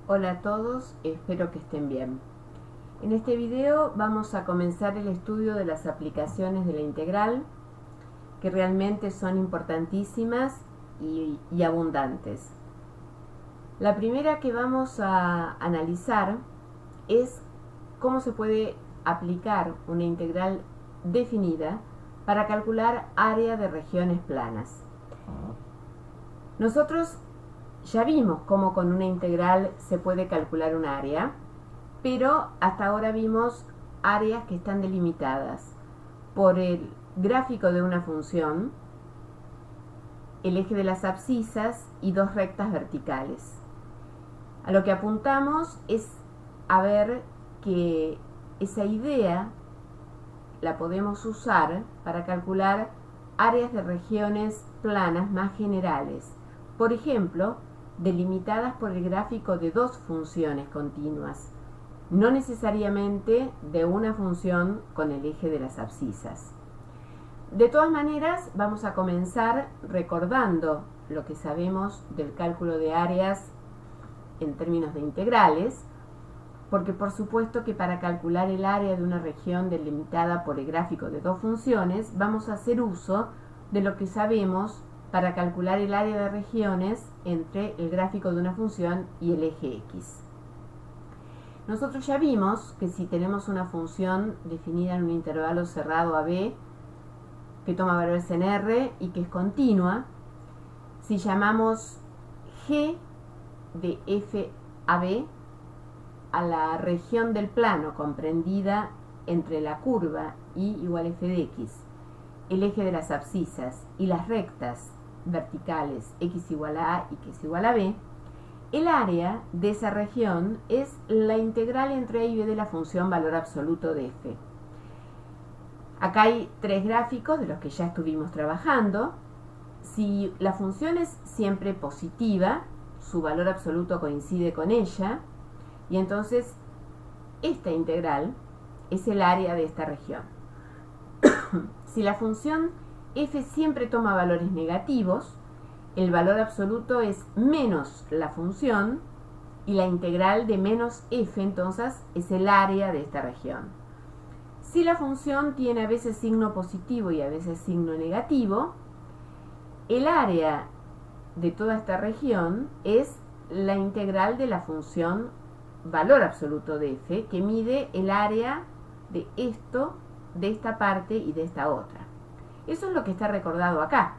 Hola a todos, espero que estén bien. En este video vamos a comenzar el estudio de las aplicaciones de la integral, que realmente son importantísimas y abundantes. La primera que vamos a analizar es cómo se puede aplicar una integral definida para calcular área de regiones planas. Nosotros ya vimos cómo con una integral se puede calcular un área, pero hasta ahora vimos áreas que están delimitadas por el gráfico de una función, el eje de las abscisas y dos rectas verticales. A lo que apuntamos es a ver que esa idea la podemos usar para calcular áreas de regiones planas más generales, por ejemplo, delimitadas por el gráfico de dos funciones continuas, no necesariamente de una función con el eje de las abscisas. De todas maneras, vamos a comenzar recordando lo que sabemos del cálculo de áreas en términos de integrales, porque por supuesto que para calcular el área de una región delimitada por el gráfico de dos funciones, vamos a hacer uso de lo que sabemos para calcular el área de regiones entre el gráfico de una función y el eje X. Nosotros ya vimos que si tenemos una función definida en un intervalo cerrado AB, que toma valores en R y que es continua, si llamamos G de f a b a la región del plano comprendida entre la curva y igual f de x, el eje de las abscisas y las rectas verticales x igual a a y x igual a b, el área de esa región es la integral entre a y b de la función valor absoluto de f. Acá hay tres gráficos de los que ya estuvimos trabajando. Si la función es siempre positiva, su valor absoluto coincide con ella, y entonces esta integral es el área de esta región. Si la función f siempre toma valores negativos, el valor absoluto es menos la función, y la integral de menos f entonces es el área de esta región. Si la función tiene a veces signo positivo y a veces signo negativo, el área de toda esta región es la integral de la función valor absoluto de f, que mide el área de esto, de esta parte y de esta otra. Eso es lo que está recordado acá.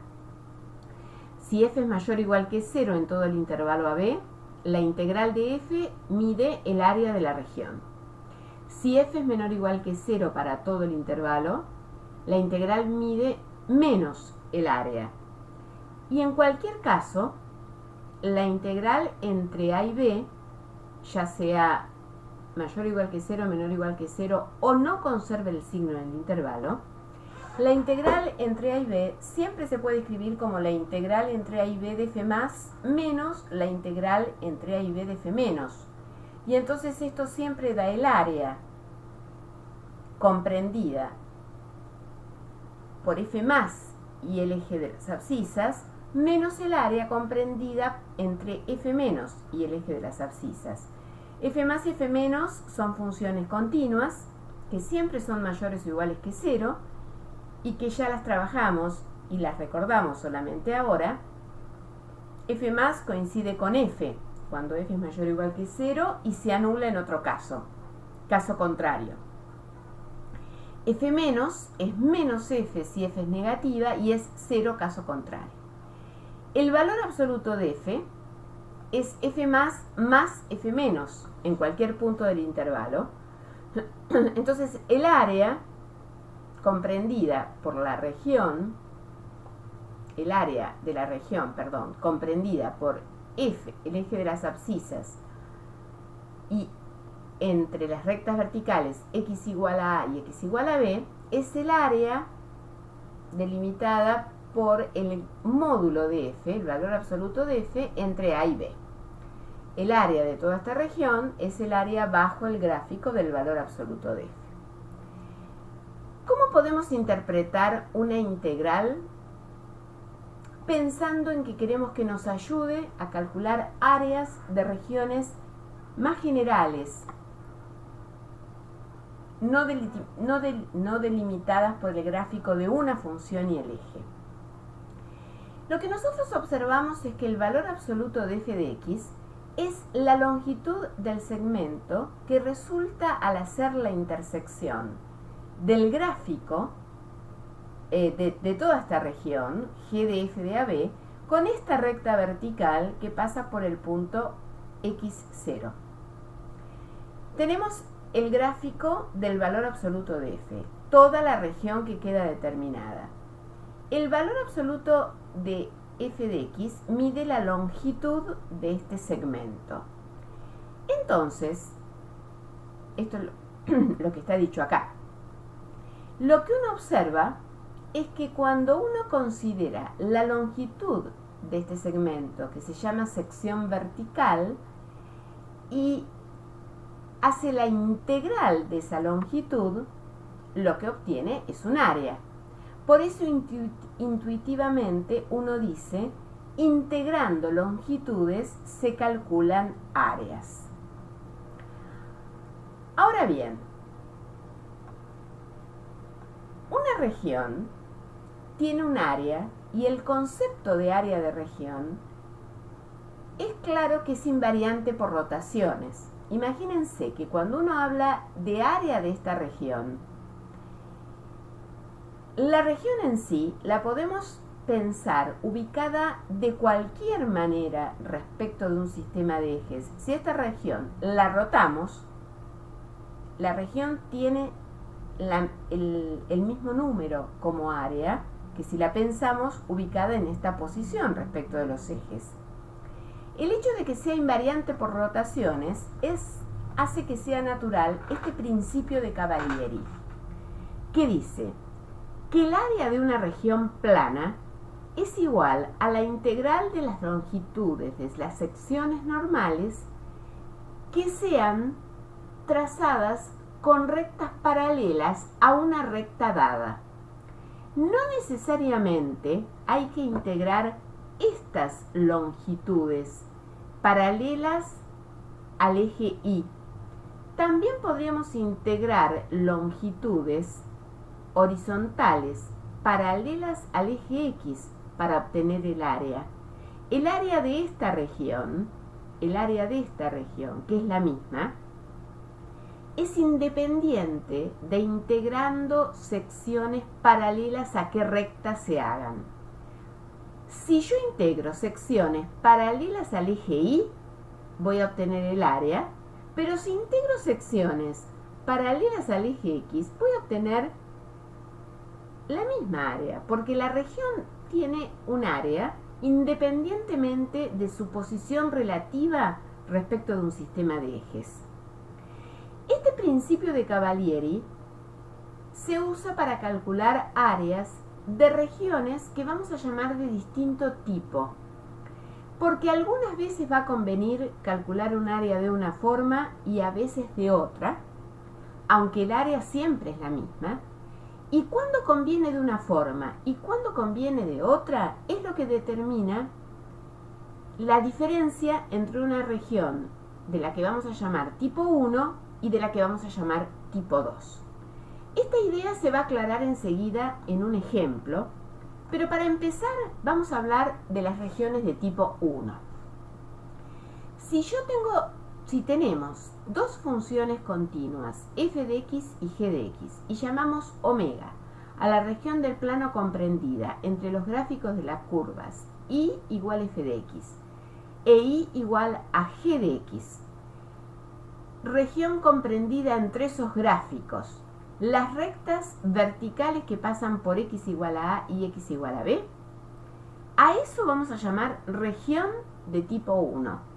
Si f es mayor o igual que 0 en todo el intervalo AB, la integral de f mide el área de la región. Si f es menor o igual que 0 para todo el intervalo, la integral mide menos el área. Y en cualquier caso, la integral entre a y b, ya sea mayor o igual que 0, menor o igual que 0, o no conserve el signo en el intervalo, la integral entre a y b siempre se puede escribir como la integral entre a y b de f más menos la integral entre a y b de f menos. Y entonces esto siempre da el área comprendida por f más y el eje de las abscisas, menos el área comprendida entre f menos y el eje de las abscisas. F más y f menos son funciones continuas, que siempre son mayores o iguales que 0, y que ya las trabajamos y las recordamos solamente ahora. F más coincide con f, cuando f es mayor o igual que 0, y se anula en otro caso contrario. F menos es menos f si f es negativa y es 0 caso contrario. El valor absoluto de f es f más f menos en cualquier punto del intervalo. Entonces el área comprendida por la región, el área de la región, comprendida por f, el eje de las abscisas, y entre las rectas verticales x igual a a y x igual a b, es el área delimitada por el módulo de f, el valor absoluto de f, entre a y b. El área de toda esta región es el área bajo el gráfico del valor absoluto de f. ¿Cómo podemos interpretar una integral pensando en que queremos que nos ayude a calcular áreas de regiones más generales, no delimitadas por el gráfico de una función y el eje. Lo que nosotros observamos es que el valor absoluto de f de x es la longitud del segmento que resulta al hacer la intersección del gráfico de toda esta región, g de f de AB, con esta recta vertical que pasa por el punto x0. Tenemos el gráfico del valor absoluto de f, toda la región que queda determinada. El valor absoluto de f de x mide la longitud de este segmento. Entonces, esto es lo que está dicho acá. Lo que uno observa es que cuando uno considera la longitud de este segmento, que se llama sección vertical, y hace la integral de esa longitud, lo que obtiene es un área. Por eso intuitivamente uno dice, integrando longitudes se calculan áreas. Ahora bien, una región tiene un área y el concepto de área de región es claro que es invariante por rotaciones. Imagínense que cuando uno habla de área de esta región, la región en sí la podemos pensar ubicada de cualquier manera respecto de un sistema de ejes. Si esta región la rotamos, la región tiene el mismo número como área que si la pensamos ubicada en esta posición respecto de los ejes. El hecho de que sea invariante por rotaciones hace que sea natural este principio de Cavalieri, que dice que el área de una región plana es igual a la integral de las longitudes de las secciones normales que sean trazadas con rectas paralelas a una recta dada. No necesariamente hay que integrar estas longitudes paralelas al eje Y. También podríamos integrar longitudes horizontales paralelas al eje X para obtener el área. El área de esta región, que es la misma, es independiente de integrando secciones paralelas a qué rectas se hagan. Si yo integro secciones paralelas al eje Y, voy a obtener el área, pero si integro secciones paralelas al eje X, voy a obtener la misma área, porque la región tiene un área independientemente de su posición relativa respecto de un sistema de ejes. Este principio de Cavalieri se usa para calcular áreas de regiones que vamos a llamar de distinto tipo, porque algunas veces va a convenir calcular un área de una forma y a veces de otra, aunque el área siempre es la misma, y cuándo conviene de una forma y cuándo conviene de otra es lo que determina la diferencia entre una región de la que vamos a llamar tipo 1 y de la que vamos a llamar tipo 2. Esta idea se va a aclarar enseguida en un ejemplo, pero para empezar vamos a hablar de las regiones de tipo 1. Si tenemos dos funciones continuas, f de x y g de x, y llamamos omega a la región del plano comprendida entre los gráficos de las curvas y igual f de x e y igual a g de x, región comprendida entre esos gráficos, las rectas verticales que pasan por x igual a a y x igual a b, a eso vamos a llamar región de tipo 1.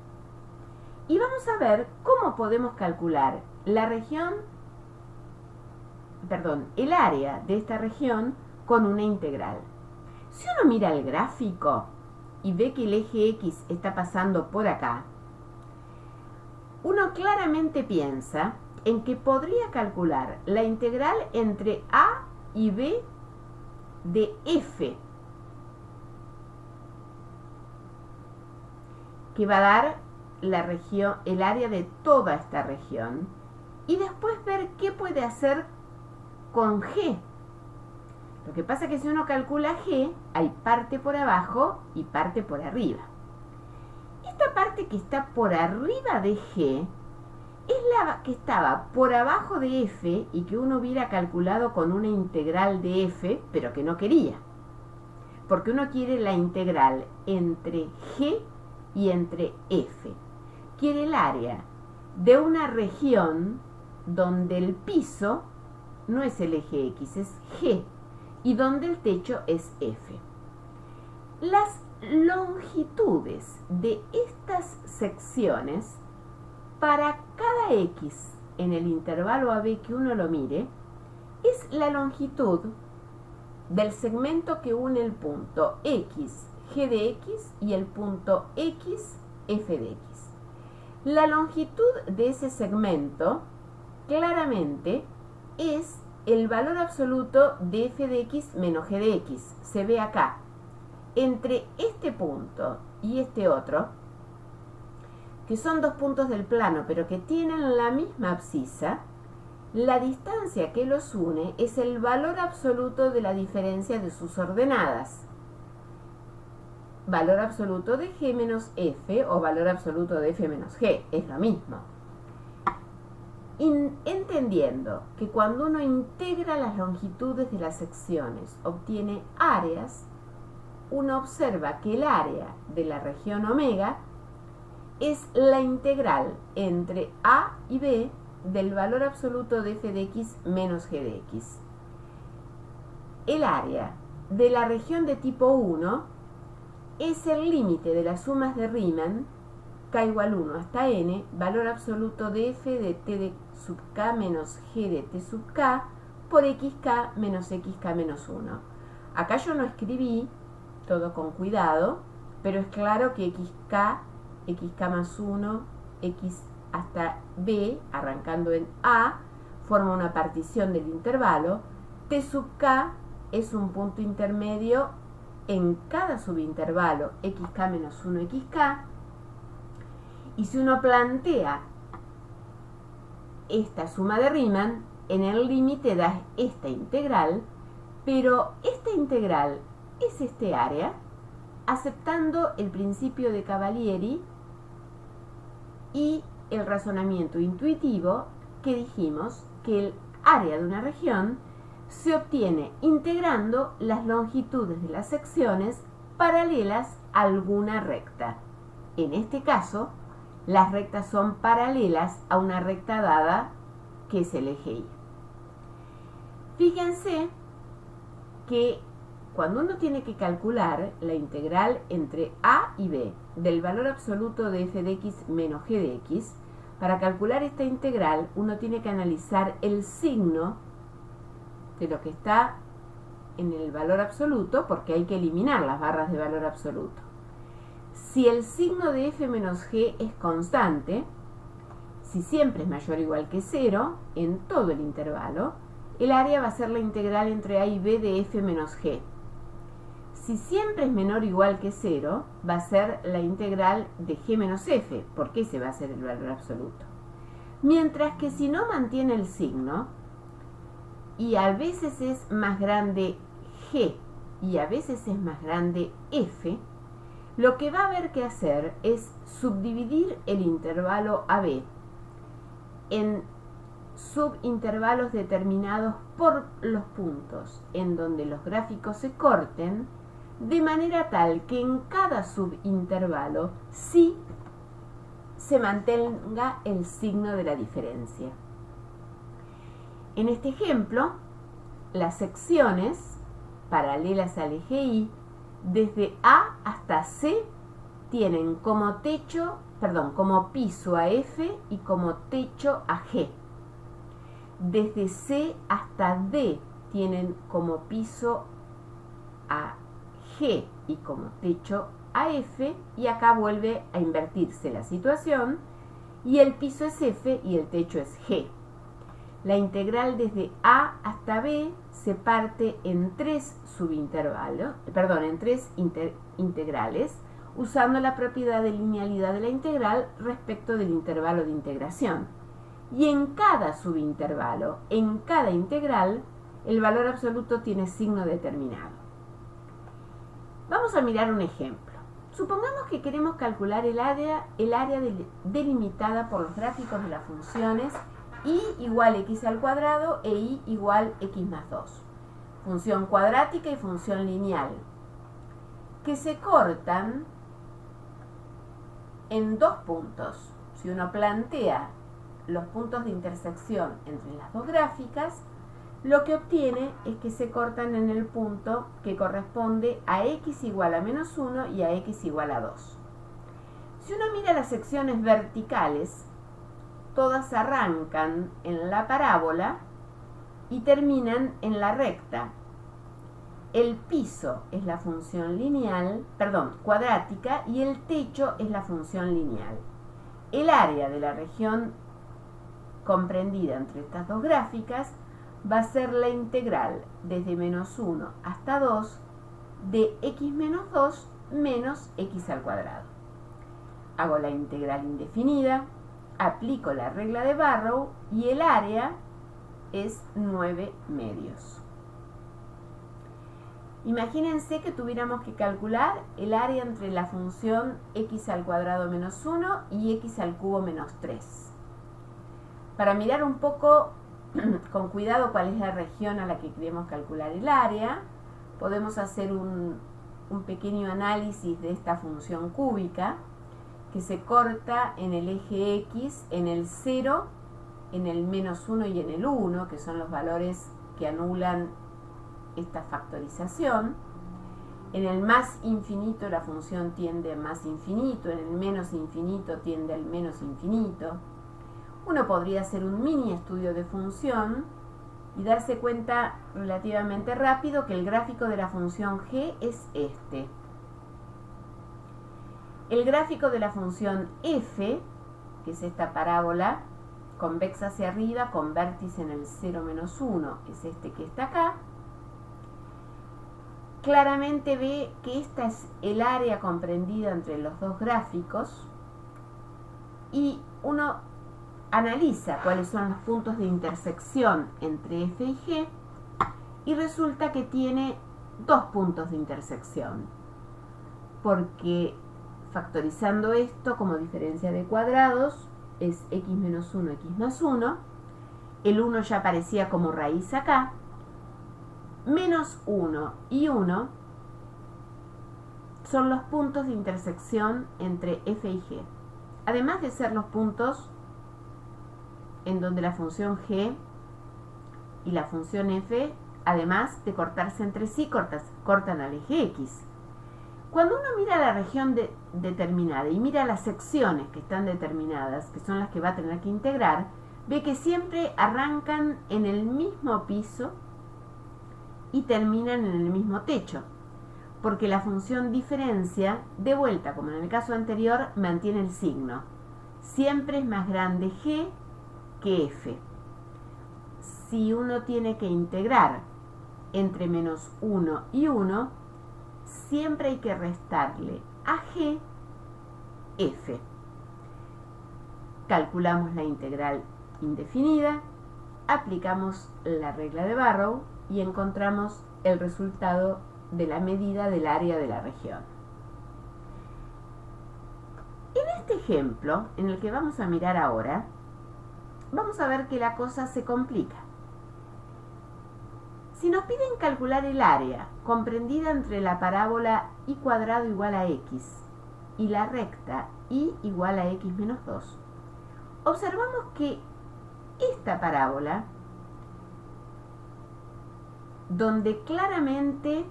Y vamos a ver cómo podemos calcular el área de esta región con una integral. Si uno mira el gráfico y ve que el eje X está pasando por acá, uno claramente piensa en que podría calcular la integral entre A y B de F, que va a dar la región, el área de toda esta región, y después ver qué puede hacer con G. Lo que pasa es que si uno calcula G, hay parte por abajo y parte por arriba. Esta parte que está por arriba de G es la que estaba por abajo de F y que uno hubiera calculado con una integral de F, pero que no quería. Porque uno quiere la integral entre G y entre F. Quiere el área de una región donde el piso no es el eje X, es G, y donde el techo es F. Las longitudes de estas secciones para cada X en el intervalo AB que uno lo mire es la longitud del segmento que une el punto X, G de X y el punto X, F de X. La longitud de ese segmento claramente es el valor absoluto de F de X menos G de X. Se ve acá. Entre este punto y este otro, que son dos puntos del plano, pero que tienen la misma abscisa, la distancia que los une es el valor absoluto de la diferencia de sus ordenadas. Valor absoluto de G menos F o valor absoluto de F menos G, es lo mismo. Entendiendo que cuando uno integra las longitudes de las secciones obtiene áreas, uno observa que el área de la región omega es la integral entre A y B del valor absoluto de F de X menos G de X. El área de la región de tipo 1 es el límite de las sumas de Riemann, k igual 1 hasta n, valor absoluto de F de T de sub k menos G de T sub k por xk menos xk menos 1. Acá yo no escribí todo con cuidado, pero es claro que xk más 1, x hasta b, arrancando en a, forma una partición del intervalo. T sub k es un punto intermedio en cada subintervalo, xk menos 1, xk. Y si uno plantea esta suma de Riemann, en el límite da esta integral, pero esta integral es este área, aceptando el principio de Cavalieri y el razonamiento intuitivo que dijimos que el área de una región se obtiene integrando las longitudes de las secciones paralelas a alguna recta. En este caso, las rectas son paralelas a una recta dada que es el eje Y. Fíjense que cuando uno tiene que calcular la integral entre A y B del valor absoluto de F de X menos G de X, para calcular esta integral uno tiene que analizar el signo de lo que está en el valor absoluto, porque hay que eliminar las barras de valor absoluto. Si el signo de F menos G es constante, si siempre es mayor o igual que 0, en todo el intervalo, el área va a ser la integral entre A y B de F menos G. Si siempre es menor o igual que 0, va a ser la integral de G menos F, porque ese va a ser el valor absoluto. Mientras que si no mantiene el signo, y a veces es más grande G y a veces es más grande F, lo que va a haber que hacer es subdividir el intervalo AB en subintervalos determinados por los puntos en donde los gráficos se corten, de manera tal que en cada subintervalo sí se mantenga el signo de la diferencia. En este ejemplo, las secciones paralelas al eje Y desde A hasta C tienen como piso a F y como techo a G. Desde C hasta D tienen como piso a G y como techo a F, y acá vuelve a invertirse la situación y el piso es F y el techo es G. La integral desde A hasta B se parte en tres integrales. usando la propiedad de linealidad de la integral respecto del intervalo de integración. Y en cada subintervalo, en cada integral, el valor absoluto tiene signo determinado. Vamos a mirar un ejemplo. Supongamos que queremos calcular el área delimitada por los gráficos de las funciones y igual x al cuadrado e y igual x más 2. Función cuadrática y función lineal, que se cortan en dos puntos. Si uno plantea los puntos de intersección entre las dos gráficas, lo que obtiene es que se cortan en el punto que corresponde a x igual a menos 1 y a x igual a 2. Si uno mira las secciones verticales, todas arrancan en la parábola y terminan en la recta. El piso es la función cuadrática y el techo es la función lineal. El área de la región comprendida entre estas dos gráficas va a ser la integral desde menos 1 hasta 2 de x menos 2 menos x al cuadrado. Hago la integral indefinida, aplico la regla de Barrow y el área es 9 medios. Imagínense que tuviéramos que calcular el área entre la función x al cuadrado menos 1 y x al cubo menos 3. Para mirar un poco con cuidado cuál es la región a la que queremos calcular el área, podemos hacer un pequeño análisis de esta función cúbica que se corta en el eje x, en el 0, en el menos 1 y en el 1, que son los valores que anulan esta factorización. En el más infinito la función tiende a más infinito, en el menos infinito tiende al menos infinito. Uno podría hacer un mini estudio de función y darse cuenta relativamente rápido que el gráfico de la función g es este. El gráfico de la función f, que es esta parábola convexa hacia arriba con vértice en el 0 menos 1, es este que está acá. Claramente ve que esta es el área comprendida entre los dos gráficos y uno analiza cuáles son los puntos de intersección entre f y g y resulta que tiene dos puntos de intersección, porque factorizando esto como diferencia de cuadrados es x menos 1, x más 1, el 1 ya aparecía como raíz acá, menos 1 y 1 son los puntos de intersección entre f y g, además de ser los puntos en donde la función g y la función f, además de cortarse entre sí, cortan al eje x. Cuando uno mira la región determinada y mira las secciones que están determinadas, que son las que va a tener que integrar, ve que siempre arrancan en el mismo piso y terminan en el mismo techo, porque la función diferencia, de vuelta, como en el caso anterior, mantiene el signo. Siempre es más grande g que f. Si uno tiene que integrar entre menos 1 y 1, siempre hay que restarle a g f. Calculamos la integral indefinida, aplicamos la regla de Barrow y encontramos el resultado de la medida del área de la región. En este ejemplo, en el que vamos a mirar ahora, vamos a ver que la cosa se complica. Si nos piden calcular el área comprendida entre la parábola y cuadrado igual a x y la recta y igual a x menos 2, observamos que esta parábola, donde claramente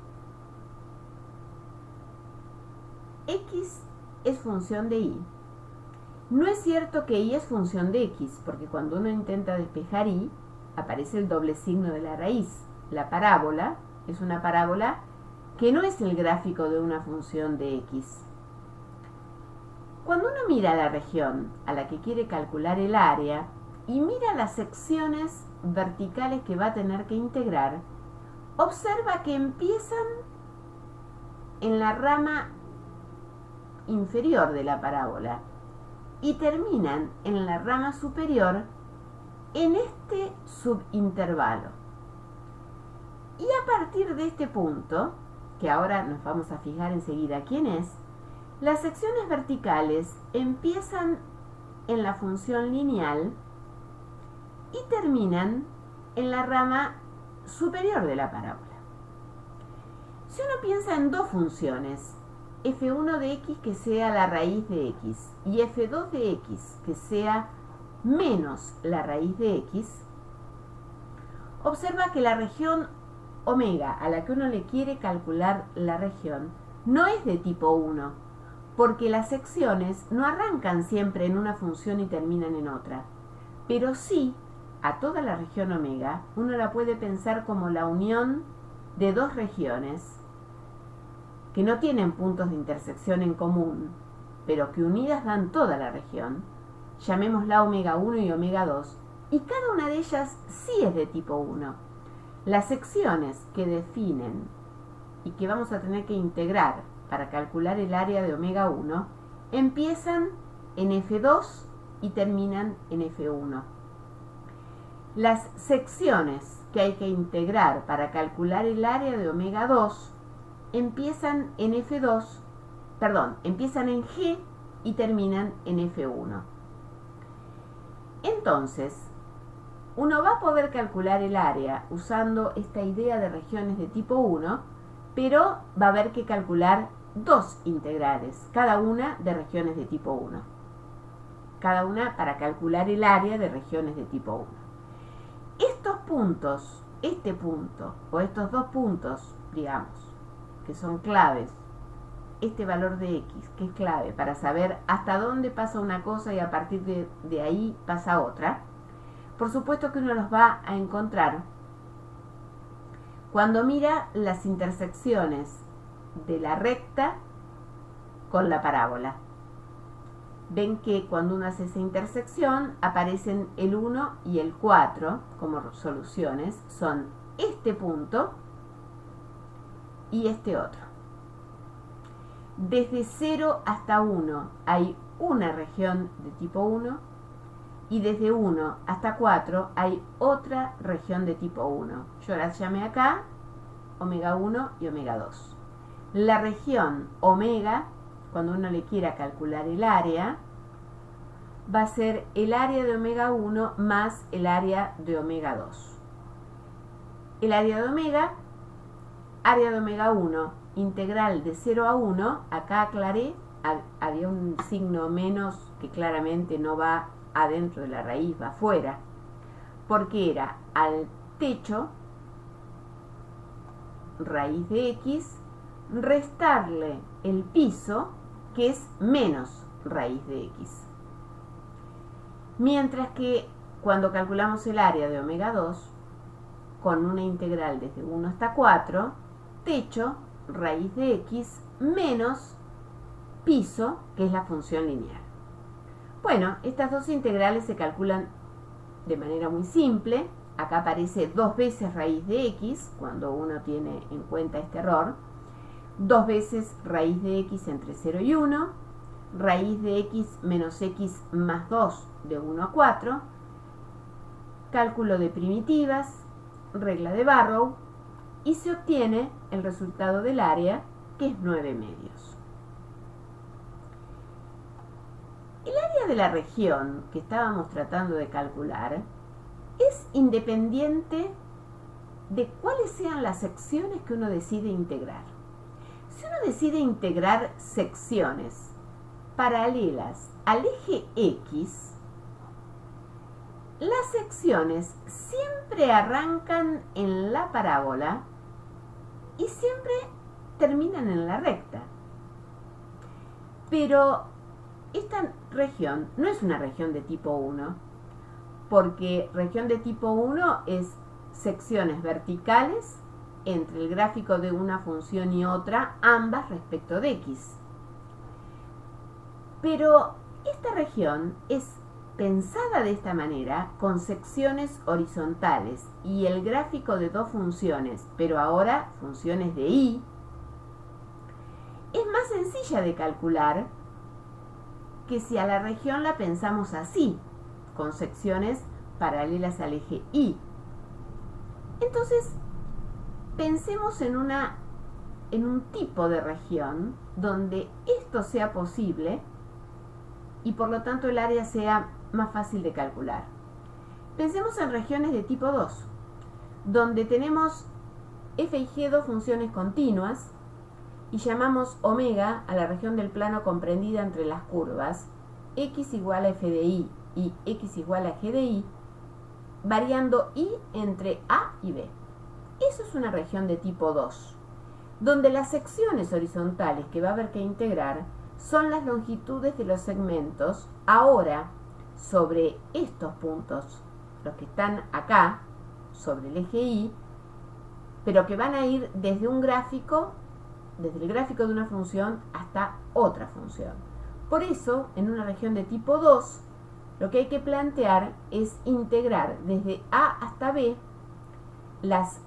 x es función de y, no es cierto que y es función de x, porque cuando uno intenta despejar y, aparece el doble signo de la raíz. La parábola es una parábola que no es el gráfico de una función de x. Cuando uno mira la región a la que quiere calcular el área y mira las secciones verticales que va a tener que integrar, observa que empiezan en la rama inferior de la parábola y terminan en la rama superior en este subintervalo. Y a partir de este punto, que ahora nos vamos a fijar enseguida quién es, las secciones verticales empiezan en la función lineal y terminan en la rama superior de la parábola. Si uno piensa en dos funciones, f1 de x que sea la raíz de x y f2 de x que sea menos la raíz de x, observa que la región omega a la que uno le quiere calcular la región no es de tipo 1, porque las secciones no arrancan siempre en una función y terminan en otra, pero sí a toda la región omega uno la puede pensar como la unión de dos regiones que no tienen puntos de intersección en común, pero que unidas dan toda la región, llamémosla omega 1 y omega 2, y cada una de ellas sí es de tipo 1. Las secciones que definen y que vamos a tener que integrar para calcular el área de omega 1 empiezan en f2 y terminan en f1. Las secciones que hay que integrar para calcular el área de omega 2 empiezan en empiezan en G y terminan en F1. Entonces, uno va a poder calcular el área usando esta idea de regiones de tipo 1, pero va a haber que calcular dos integrales, cada una de regiones de tipo 1. Cada una para calcular el área de regiones de tipo 1. Estos puntos, este punto o estos dos puntos, digamos, que son claves, este valor de x, que es clave para saber hasta dónde pasa una cosa y a partir de ahí pasa otra, por supuesto que uno los va a encontrar cuando mira las intersecciones de la recta con la parábola. Ven que cuando uno hace esa intersección aparecen el 1 y el 4 como soluciones, son este punto y este otro. Desde 0 hasta 1 hay una región de tipo 1 y desde 1 hasta 4 hay otra región de tipo 1. Yo las llamé acá omega 1 y omega 2. La región omega, cuando uno le quiera calcular el área, va a ser el área de omega 1 más el área de omega 2. El área de omega 1, integral de 0 a 1, acá aclaré, había un signo menos que claramente no va adentro de la raíz, va afuera, porque era al techo, raíz de x, restarle el piso, que es menos raíz de x. Mientras que cuando calculamos el área de omega 2, con una integral desde 1 hasta 4, techo, raíz de x, menos piso, que es la función lineal. Bueno, estas dos integrales se calculan de manera muy simple. Acá aparece 2 veces raíz de x, cuando uno tiene en cuenta este error. 2 veces raíz de x entre 0 y 1. Raíz de x menos x más 2 de 1 a 4. Cálculo de primitivas, regla de Barrow, y se obtiene el resultado del área, que es 9 medios. El área de la región que estábamos tratando de calcular es independiente de cuáles sean las secciones que uno decide integrar. Si uno decide integrar secciones paralelas al eje X, las secciones siempre arrancan en la parábola y siempre terminan en la recta. Pero esta región no es una región de tipo 1, porque región de tipo 1 es secciones verticales entre el gráfico de una función y otra, ambas respecto de x. Pero esta región es pensada de esta manera con secciones horizontales y el gráfico de dos funciones, pero ahora funciones de y, es más sencillo sencilla de calcular que si a la región la pensamos así, con secciones paralelas al eje Y. Entonces, pensemos en un tipo de región donde esto sea posible y por lo tanto el área sea más fácil de calcular. Pensemos en regiones de tipo 2, donde tenemos f y g dos funciones continuas y llamamos omega a la región del plano comprendida entre las curvas x igual a f de y y x igual a g de y, variando y entre a y b. Eso es una región de tipo 2, donde las secciones horizontales que va a haber que integrar son las longitudes de los segmentos ahora sobre estos puntos, los que están acá sobre el eje Y, pero que van a ir desde un gráfico, desde el gráfico de una función hasta otra función. Por eso, en una región de tipo 2, lo que hay que plantear es integrar desde A hasta B las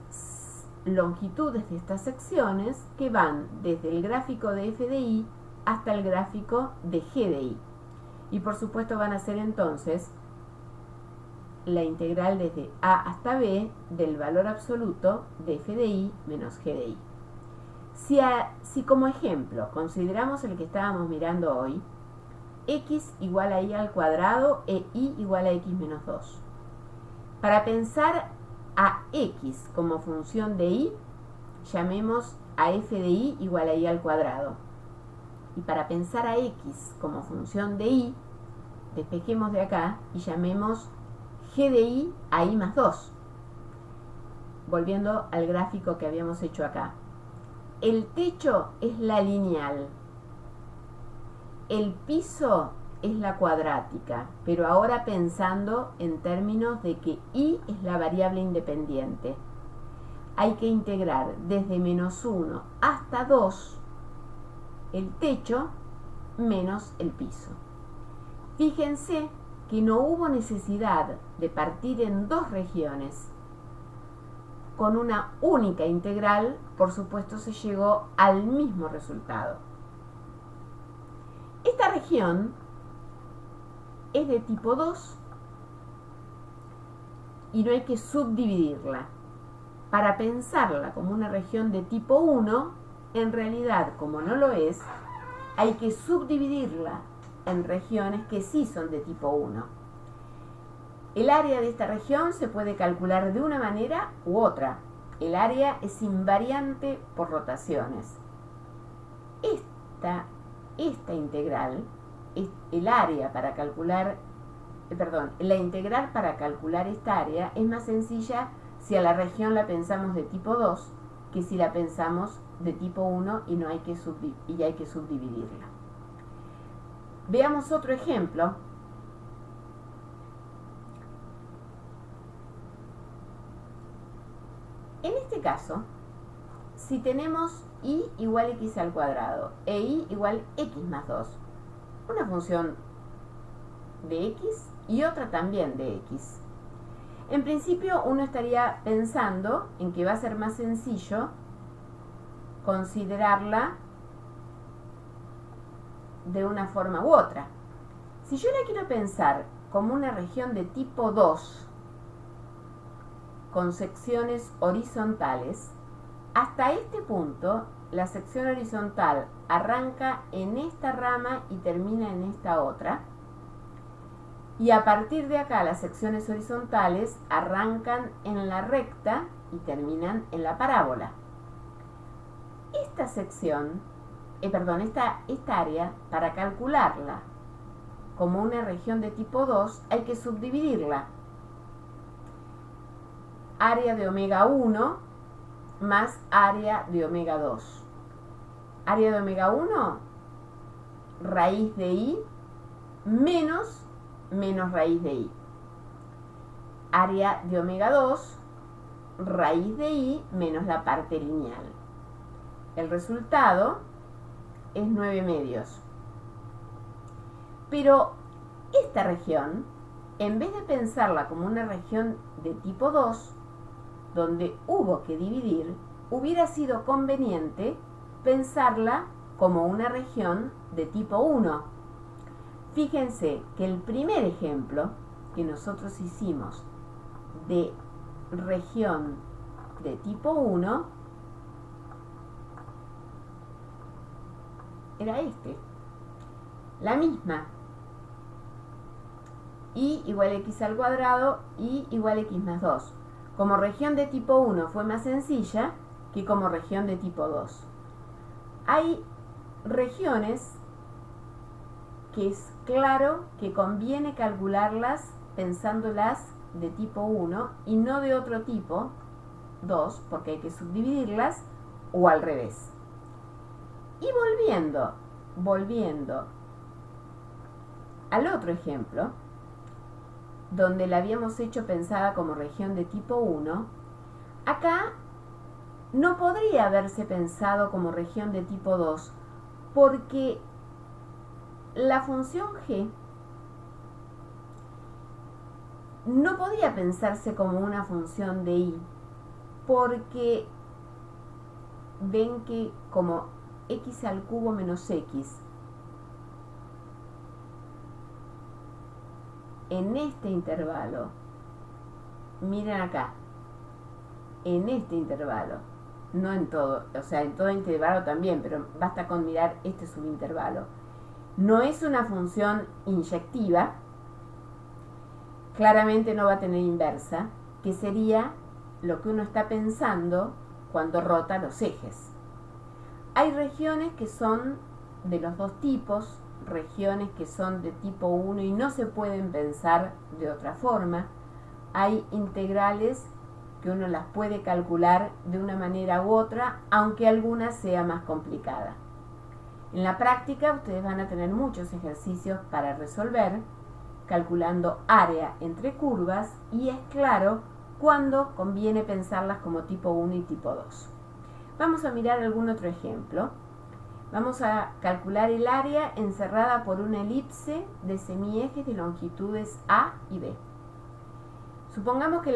longitudes de estas secciones que van desde el gráfico de f de y hasta el gráfico de g de y. Y por supuesto van a ser entonces la integral desde a hasta b del valor absoluto de f de y menos g de y. Si como ejemplo consideramos el que estábamos mirando hoy, x igual a y al cuadrado e y igual a x menos 2. Para pensar a x como función de y, llamemos a f de y igual a y al cuadrado. Y para pensar a x como función de y, despejemos de acá y llamemos g de y a y más 2. Volviendo al gráfico que habíamos hecho acá. El techo es la lineal. El piso es la cuadrática, pero ahora pensando en términos de que y es la variable independiente. Hay que integrar desde menos 1 hasta 2 el techo menos el piso. Fíjense que no hubo necesidad de partir en dos regiones. Con una única integral, por supuesto, se llegó al mismo resultado. Esta región es de tipo 2 y no hay que subdividirla. Para pensarla como una región de tipo 1, en realidad, como no lo es, hay que subdividirla en regiones que sí son de tipo 1. El área de esta región se puede calcular de una manera u otra. El área es invariante por rotaciones. Esta integral, el área para calcular, la integral para calcular esta área es más sencilla si a la región la pensamos de tipo 2 que si la pensamos de tipo 1 y hay que subdividirla. Veamos otro ejemplo. En este caso, si tenemos y igual a x al cuadrado e y igual a x más 2, una función de x y otra también de x, en principio uno estaría pensando en que va a ser más sencillo considerarla de una forma u otra. Si yo la quiero pensar como una región de tipo 2 con secciones horizontales, hasta este punto la sección horizontal arranca en esta rama y termina en esta otra, y a partir de acá las secciones horizontales arrancan en la recta y terminan en la parábola. Esta sección, esta área, para calcularla como una región de tipo 2, hay que subdividirla. Área de omega 1 más área de omega 2. Área de omega 1, raíz de y menos raíz de y. Área de omega 2, raíz de y menos la parte lineal. El resultado es 9 medios. Pero esta región, en vez de pensarla como una región de tipo 2, donde hubo que dividir, hubiera sido conveniente pensarla como una región de tipo 1. Fíjense que el primer ejemplo que nosotros hicimos de región de tipo 1 era este, la misma, y igual a x al cuadrado y igual a x más 2. Como región de tipo 1 fue más sencilla que como región de tipo 2. Hay regiones que es claro que conviene calcularlas pensándolas de tipo 1 y no de otro tipo, 2, porque hay que subdividirlas, o al revés. Y volviendo al otro ejemplo, donde la habíamos hecho pensada como región de tipo 1, acá no podría haberse pensado como región de tipo 2, porque la función g no podía pensarse como una función de y, porque ven que como x al cubo menos x, en este intervalo, miren acá, en este intervalo, no en todo, o sea, en todo intervalo también, pero basta con mirar este subintervalo, no es una función inyectiva, claramente no va a tener inversa, que sería lo que uno está pensando cuando rota los ejes. Hay regiones que son de los dos tipos, regiones que son de tipo 1 y no se pueden pensar de otra forma. Hay integrales que uno las puede calcular de una manera u otra, aunque alguna sea más complicada. En la práctica ustedes van a tener muchos ejercicios para resolver, calculando área entre curvas, y es claro cuándo conviene pensarlas como tipo 1 y tipo 2. Vamos a mirar algún otro ejemplo. Vamos a calcular el área encerrada por una elipse de semiejes de longitudes A y B. Supongamos que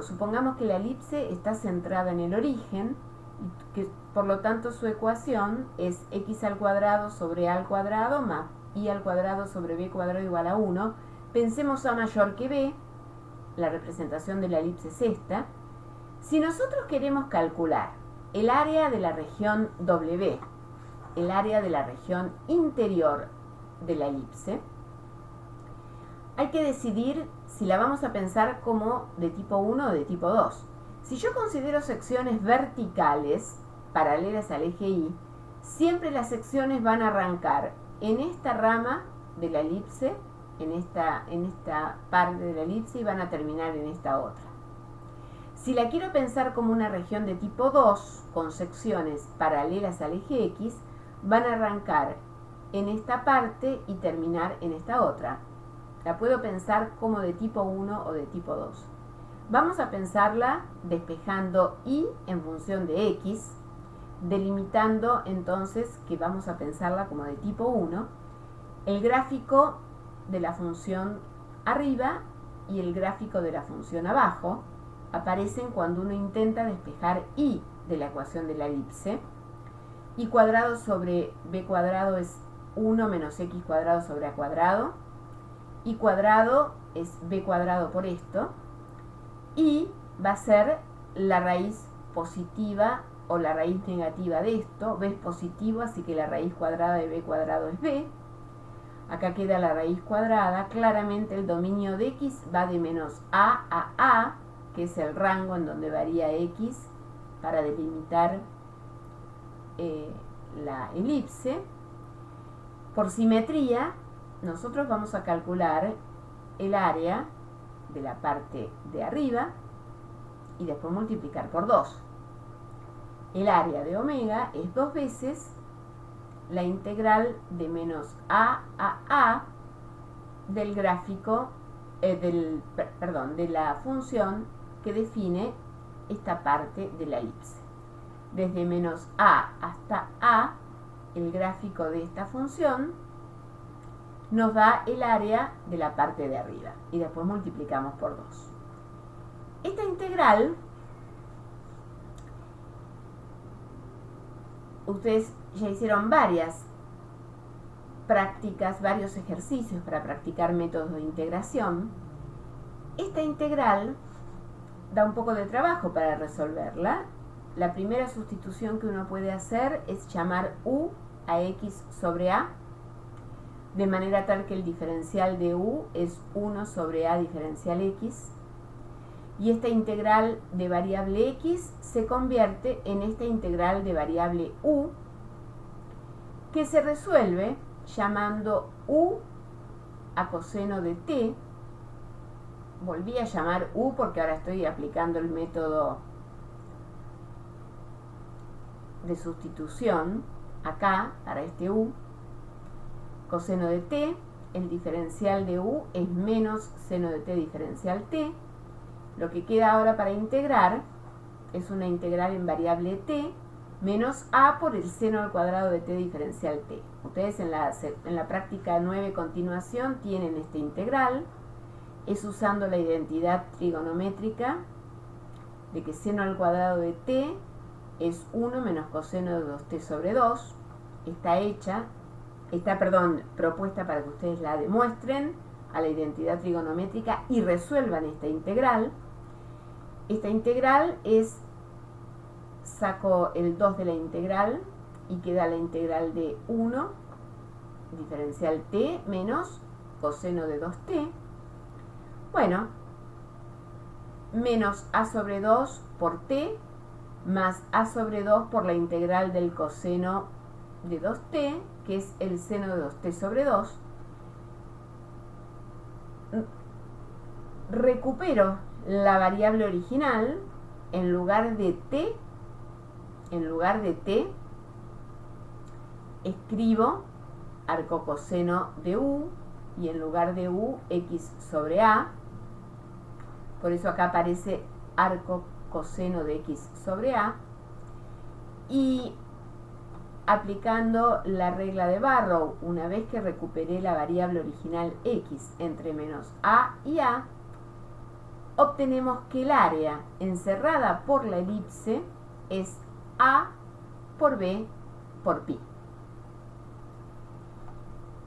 supongamos que la elipse está centrada en el origen, y que por lo tanto su ecuación es x al cuadrado sobre a al cuadrado más y al cuadrado sobre b cuadrado igual a 1. Pensemos a mayor que b, la representación de la elipse es esta. Si nosotros queremos calcular el área de la región W, el área de la región interior de la elipse, hay que decidir si la vamos a pensar como de tipo 1 o de tipo 2. Si yo considero secciones verticales paralelas al eje Y, siempre las secciones van a arrancar en esta rama de la elipse, en esta parte de la elipse, y van a terminar en esta otra. Si la quiero pensar como una región de tipo 2, con secciones paralelas al eje X, van a arrancar en esta parte y terminar en esta otra. La puedo pensar como de tipo 1 o de tipo 2. Vamos a pensarla despejando Y en función de X, delimitando entonces que vamos a pensarla como de tipo 1. El gráfico de la función arriba y el gráfico de la función abajo aparecen cuando uno intenta despejar Y de la ecuación de la elipse. Y cuadrado sobre b cuadrado es 1 menos x cuadrado sobre a cuadrado. Y cuadrado es b cuadrado por esto. Y va a ser la raíz positiva o la raíz negativa de esto. B es positivo, así que la raíz cuadrada de b cuadrado es b. Acá queda la raíz cuadrada. Claramente el dominio de x va de menos a, que es el rango en donde varía x para delimitar la elipse. Por simetría, nosotros vamos a calcular el área de la parte de arriba y después multiplicar por 2. El área de omega es 2 veces la integral de menos a del gráfico, de la función que define esta parte de la elipse. Desde menos a hasta a, el gráfico de esta función nos da el área de la parte de arriba y después multiplicamos por 2. Esta integral, ustedes ya hicieron varias prácticas, varios ejercicios para practicar métodos de integración, esta integral da un poco de trabajo para resolverla. La primera sustitución que uno puede hacer es llamar u a x sobre a, de manera tal que el diferencial de u es 1 sobre a diferencial x, y esta integral de variable x se convierte en esta integral de variable u, que se resuelve llamando u a coseno de t. Volví a llamar u porque ahora estoy aplicando el método de sustitución acá para este u. Coseno de t, el diferencial de u es menos seno de t diferencial t. Lo que queda ahora para integrar es una integral en variable t menos a por el seno al cuadrado de t diferencial t. Ustedes en la práctica 9 continuación tienen esta integral. Es usando la identidad trigonométrica de que seno al cuadrado de t es 1 menos coseno de 2t sobre 2. Está propuesta para que ustedes la demuestren a la identidad trigonométrica y resuelvan esta integral. Esta integral saco el 2 de la integral y queda la integral de 1 diferencial t menos coseno de 2t. Bueno, menos a sobre 2 por t más a sobre 2 por la integral del coseno de 2t, que es el seno de 2t sobre 2. Recupero la variable original. En lugar de t, escribo arco coseno de u, y en lugar de u, x sobre a. Por eso acá aparece arco coseno de x sobre a. Y aplicando la regla de Barrow, una vez que recuperé la variable original x entre menos a y a, obtenemos que el área encerrada por la elipse es a por b por pi.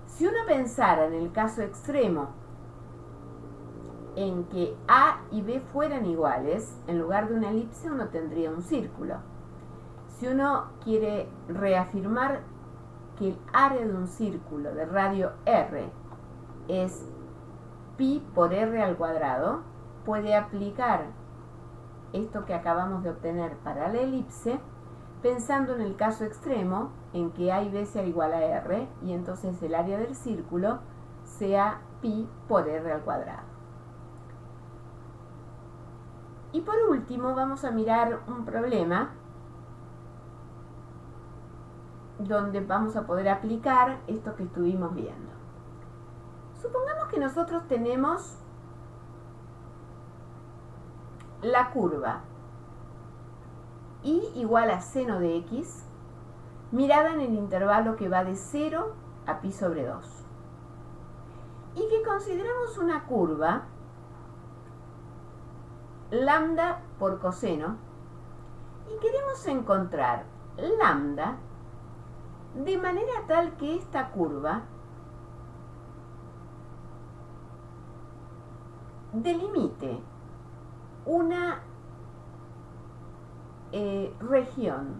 Si uno pensara en el caso extremo en que a y b fueran iguales, en lugar de una elipse uno tendría un círculo. Si uno quiere reafirmar que el área de un círculo de radio r es pi por r al cuadrado, puede aplicar esto que acabamos de obtener para la elipse, pensando en el caso extremo en que a y b sea igual a r, y entonces el área del círculo sea pi por r al cuadrado. Y por último vamos a mirar un problema donde vamos a poder aplicar esto que estuvimos viendo. Supongamos que nosotros tenemos la curva y igual a seno de x mirada en el intervalo que va de 0 a pi sobre 2, y que consideramos una curva lambda por coseno y queremos encontrar lambda de manera tal que esta curva delimite una región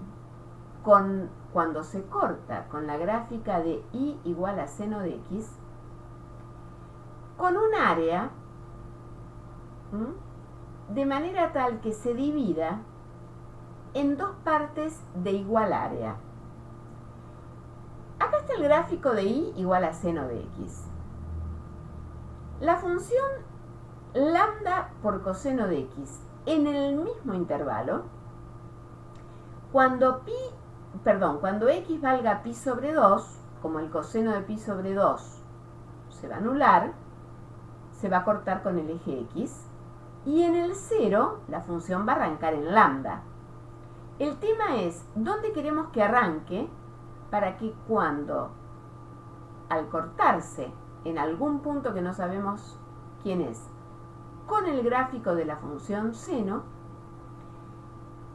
cuando se corta con la gráfica de y igual a seno de x, con un área de manera tal que se divida en dos partes de igual área. Acá está el gráfico de y igual a seno de x. La función lambda por coseno de x en el mismo intervalo, cuando x valga pi sobre 2, como el coseno de pi sobre 2 se va a anular, se va a cortar con el eje x, y en el 0 la función va a arrancar en lambda. El tema es dónde queremos que arranque para que cuando, al cortarse en algún punto que no sabemos quién es, con el gráfico de la función seno,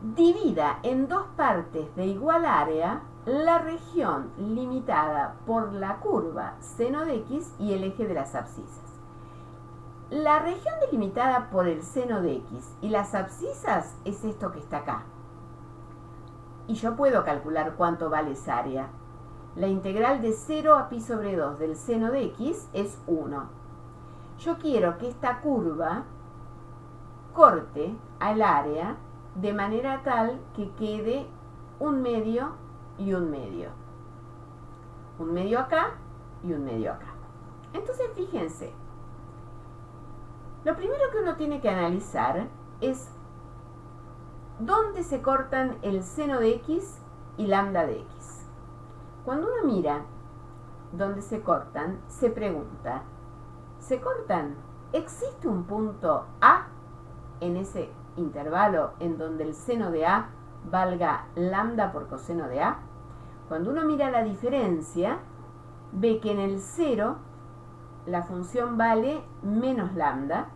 divida en dos partes de igual área la región limitada por la curva seno de x y el eje de las abscisas. La región delimitada por el seno de x y las abscisas es esto que está acá. Y yo puedo calcular cuánto vale esa área. La integral de 0 a pi sobre 2 del seno de x es 1. Yo quiero que esta curva corte al área de manera tal que quede un medio y un medio. Un medio acá y un medio acá. Entonces fíjense, lo primero que uno tiene que analizar es dónde se cortan el seno de x y lambda de x. Cuando uno mira dónde se cortan, se pregunta, ¿se cortan? ¿Existe un punto A en ese intervalo en donde el seno de A valga lambda por coseno de A? Cuando uno mira la diferencia, ve que en el 0 la función vale menos lambda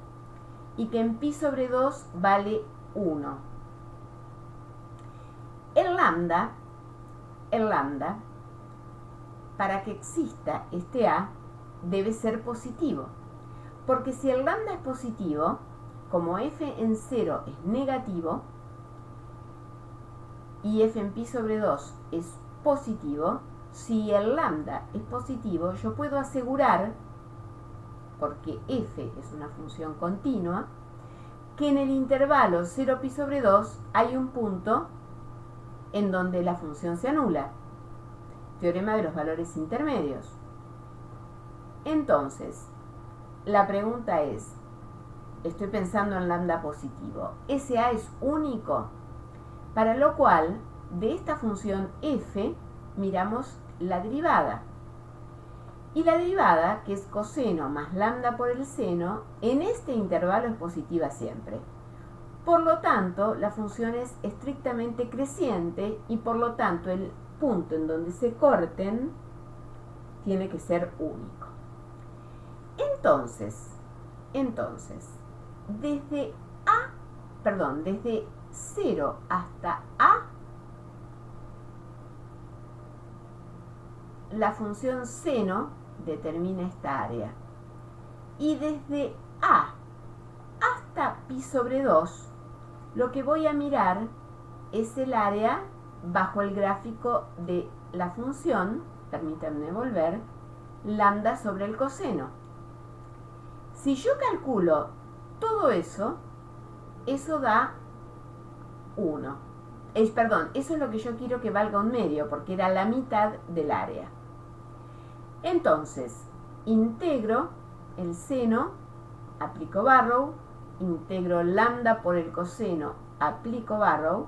y que en pi sobre 2 vale 1. El lambda, para que exista este A, debe ser positivo. Porque si el lambda es positivo, como f en 0 es negativo y f en pi sobre 2 es positivo, si el lambda es positivo, yo puedo asegurar, porque f es una función continua, que en el intervalo 0 pi sobre 2 hay un punto en donde la función se anula. Teorema de los valores intermedios. Entonces, la pregunta es, estoy pensando en lambda positivo, ¿ese A es único? Para lo cual, de esta función f, miramos la derivada. Y la derivada, que es coseno más lambda por el seno, en este intervalo es positiva siempre. Por lo tanto, la función es estrictamente creciente y por lo tanto el punto en donde se corten tiene que ser único. Entonces, desde 0 hasta A, la función seno determina esta área. Y desde A hasta pi sobre 2, lo que voy a mirar es el área bajo el gráfico de la función, permítanme volver, lambda sobre el coseno. Si yo calculo todo eso, eso da 1. Eso es lo que yo quiero que valga un medio, porque era la mitad del área. Entonces, integro el seno, aplico Barrow, integro lambda por el coseno, aplico Barrow,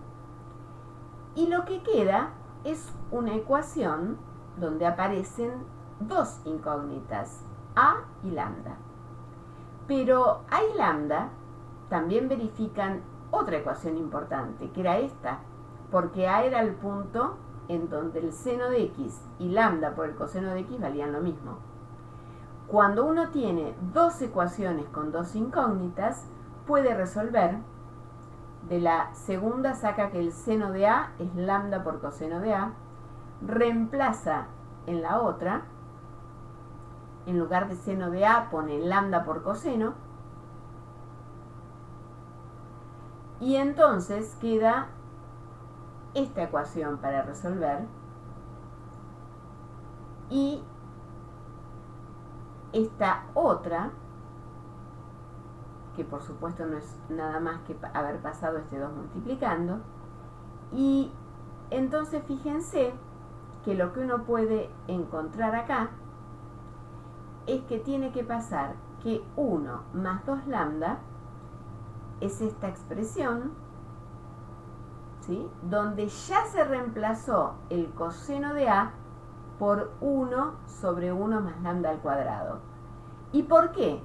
y lo que queda es una ecuación donde aparecen dos incógnitas, A y lambda. Pero A y lambda también verifican otra ecuación importante, que era esta, porque A era el punto en donde el seno de x y lambda por el coseno de x valían lo mismo. Cuando uno tiene dos ecuaciones con dos incógnitas, puede resolver. De la segunda saca que el seno de A es lambda por coseno de A, reemplaza en la otra, en lugar de seno de A pone lambda por coseno, y entonces queda esta ecuación para resolver, y esta otra, que por supuesto no es nada más que haber pasado este 2 multiplicando, y entonces fíjense que lo que uno puede encontrar acá es que tiene que pasar que 1 más 2 lambda es esta expresión, ¿sí?, donde ya se reemplazó el coseno de A por 1 sobre 1 más lambda al cuadrado. ¿Y por qué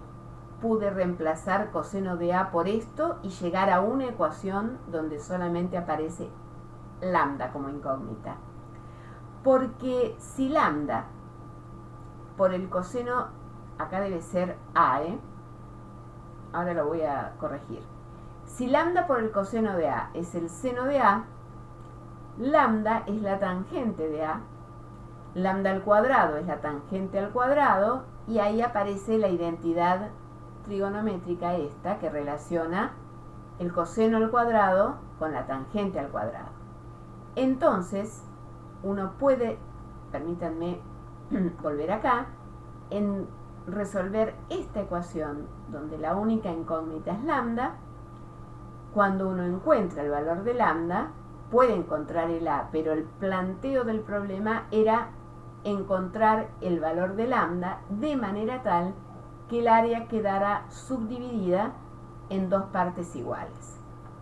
pude reemplazar coseno de A por esto y llegar a una ecuación donde solamente aparece lambda como incógnita? Porque si lambda por el coseno, acá debe ser A, ahora lo voy a corregir. Si lambda por el coseno de A es el seno de A, Lambda es la tangente de A, lambda al cuadrado es la tangente al cuadrado, y ahí aparece la identidad trigonométrica esta que relaciona el coseno al cuadrado con la tangente al cuadrado. Entonces, uno puede, permítanme volver acá, en resolver esta ecuación donde la única incógnita es lambda. Cuando uno encuentra el valor de lambda, puede encontrar el A, pero el planteo del problema era encontrar el valor de lambda de manera tal que el área quedara subdividida en dos partes iguales.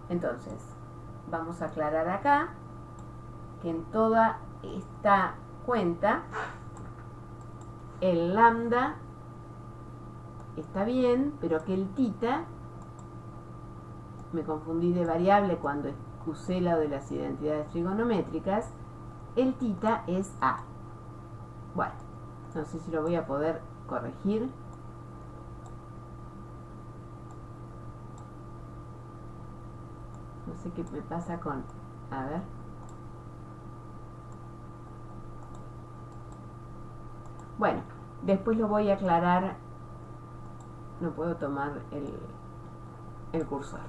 Entonces, vamos a aclarar acá que en toda esta cuenta el lambda está bien, pero que el tita, me confundí de variable cuando usé la de las identidades trigonométricas, el tita es A. Bueno, no sé si lo voy a poder corregir. No sé qué me pasa con... A ver. Bueno, después lo voy a aclarar. No puedo tomar el cursor.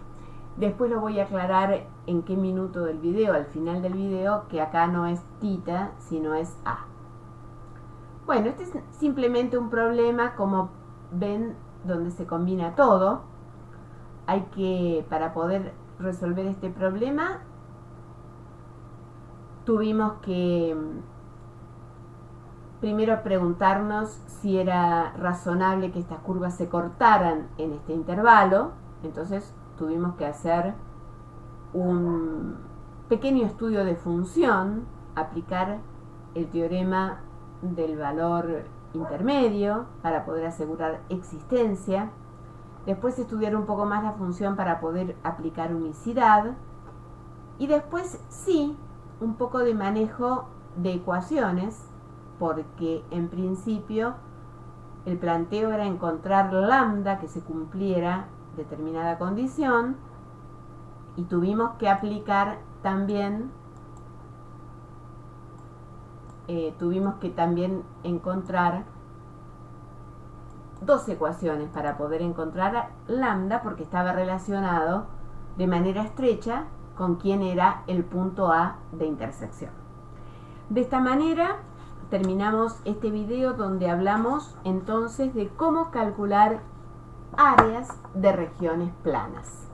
Después lo voy a aclarar en qué minuto del video, al final del video, que acá no es tita, sino es A. Bueno, este es simplemente un problema, como ven, donde se combina todo. Hay que, para poder resolver este problema, tuvimos que primero preguntarnos si era razonable que estas curvas se cortaran en este intervalo. Entonces tuvimos que hacer un pequeño estudio de función, aplicar el teorema del valor intermedio para poder asegurar existencia. Después estudiar un poco más la función para poder aplicar unicidad. Y después sí, un poco de manejo de ecuaciones, porque en principio el planteo era encontrar lambda que se cumpliera determinada condición, y tuvimos que aplicar también, encontrar dos ecuaciones para poder encontrar lambda, porque estaba relacionado de manera estrecha con quién era el punto A de intersección. De esta manera terminamos este video donde hablamos entonces de cómo calcular áreas de regiones planas.